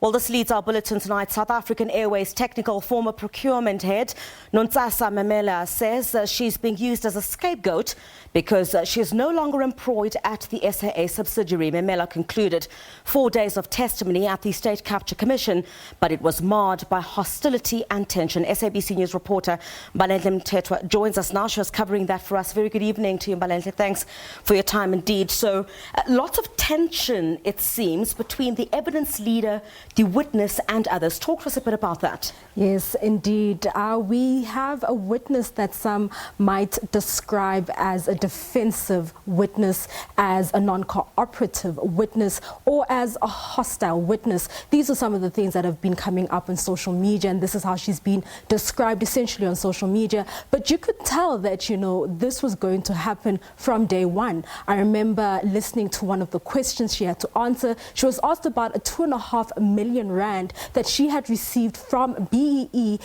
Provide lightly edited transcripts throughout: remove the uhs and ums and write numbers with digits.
Well, this leads our bulletin tonight. South African Airways Technical former procurement head Nontsasa Memela says she's being used as a scapegoat because she is no longer employed at the SAA subsidiary. Memela concluded 4 days of testimony at the State Capture Commission, but it was marred by hostility and tension. SABC News reporter Mbalenhle Mthethwa joins us now. She was covering that for us. Very good evening to you, Mbalenhle. Thanks for your time indeed. So lots of tension, it seems, between the evidence leader, the witness and others. Talk to us a bit about that. Yes, indeed. We have a witness that some might describe as a defensive witness, as a non-cooperative witness, or as a hostile witness. These are some of the things that have been coming up on social media, and this is how she's been described essentially on social media. But you could tell that, you know, this was going to happen from day one. I remember listening to one of the questions she had to answer. She was asked about a 2.5 million rand that she had received from BEE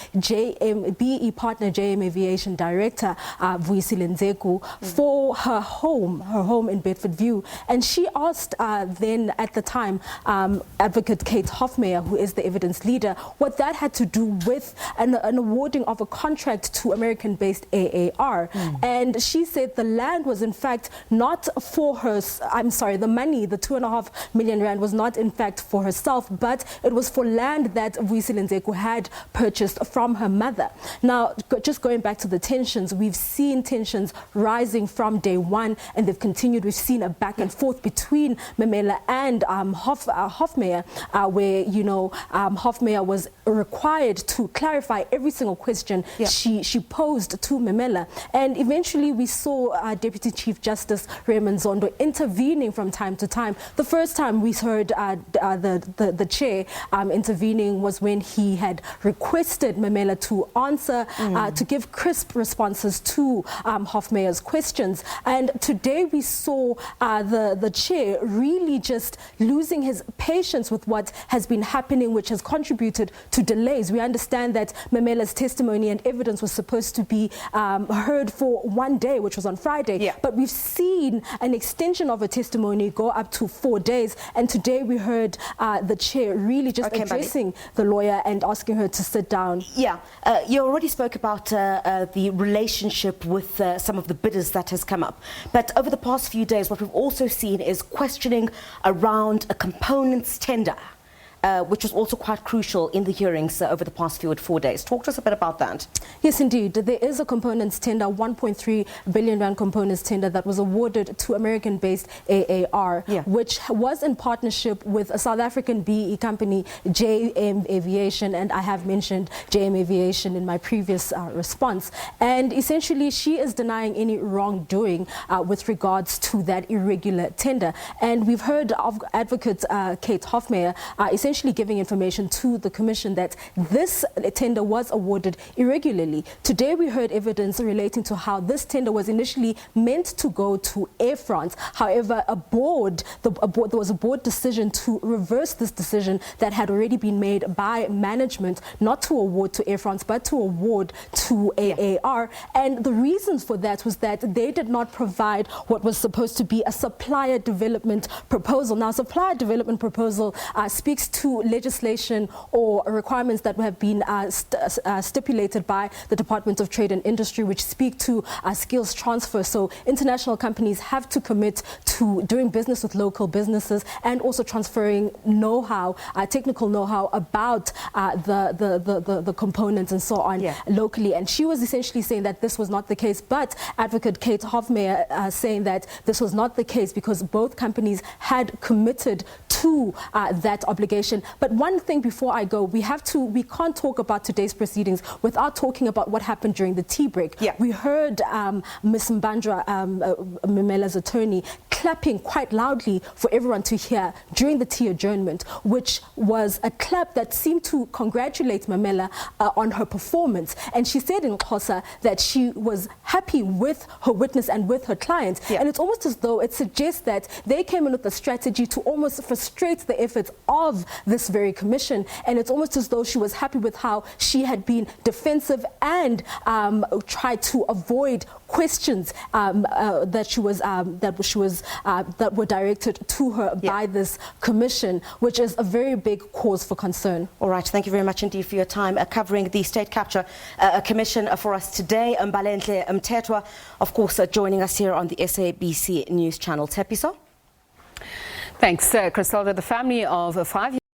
partner JM Aviation Director Vuyisile Nzeku for her home in Bedfordview. And she asked then at the time Advocate Kate Hofmeyer, who is the evidence leader, what that had to do with an awarding of a contract to American-based AAR. And she said the land was in fact not for her, the money, the 2.5 million rand was not in fact for herself, but it was for land that Vuyisile Nzeku had purchased from her mother. Now, just going back to the tensions, we've seen tensions rising from day one, and they've continued. We've seen a back and forth between Memela and Hofmeyer, where, you know, Hofmeyer was required to clarify every single question she posed to Memela. And eventually we saw Deputy Chief Justice Raymond Zondo intervening from time to time. The first time we heard the chair intervening was when he had requested Memela to answer, to give crisp responses to Hofmeyer's questions. And today we saw the chair really just losing his patience with what has been happening, which has contributed to delays. We understand that Memela's testimony and evidence was supposed to be heard for 1 day, which was on Friday. But we've seen an extension of her testimony go up to 4 days. And today we heard the chair really just addressing the lawyer and asking her to sit down. You already spoke about the relationship with some of the bidders that has come up. But over the past few days, what we've also seen is questioning around a components tender, which was also quite crucial in the hearings over the past 4 days. Talk to us a bit about that. Yes, indeed. There is a components tender, 1.3 billion rand components tender that was awarded to American-based AAR, which was in partnership with a South African BE company, JM Aviation, and I have mentioned JM Aviation in my previous response. And essentially, she is denying any wrongdoing with regards to that irregular tender. And we've heard of Advocate Kate Hofmeyer essentially giving information to the Commission that this tender was awarded irregularly. Today we heard evidence relating to how this tender was initially meant to go to Air France. However, there was a board decision to reverse this decision that had already been made by management, not to award to Air France, but to award to AAR. And the reasons for that was that they did not provide what was supposed to be a supplier development proposal. Now, supplier development proposal speaks to legislation or requirements that have been stipulated by the Department of Trade and Industry, which speak to skills transfer. So international companies have to commit to doing business with local businesses and also transferring know-how, technical know-how about the components and so on locally. And she was essentially saying that this was not the case, but Advocate Kate Hofmeyer saying that this was not the case because both companies had committed to that obligation. But one thing before I go, we can't talk about today's proceedings without talking about what happened during the tea break. We heard Ms. Mbandra, Memela's attorney, clapping quite loudly for everyone to hear during the tea adjournment, which was a clap that seemed to congratulate Memela on her performance. And she said in Xhosa that she was happy with her witness and with her client. And it's almost as though it suggests that they came in with a strategy to almost frustrate the efforts of this very commission. And it's almost as though she was happy with how she had been defensive and tried to avoid questions that were directed to her by this commission, which is a very big cause for concern. All right, thank you very much indeed for your time covering the State Capture Commission for us today. Mbalenhle Mthethwa, of course, joining us here on the SABC News channel. Tepiso? Thanks, Christopher. The family of 5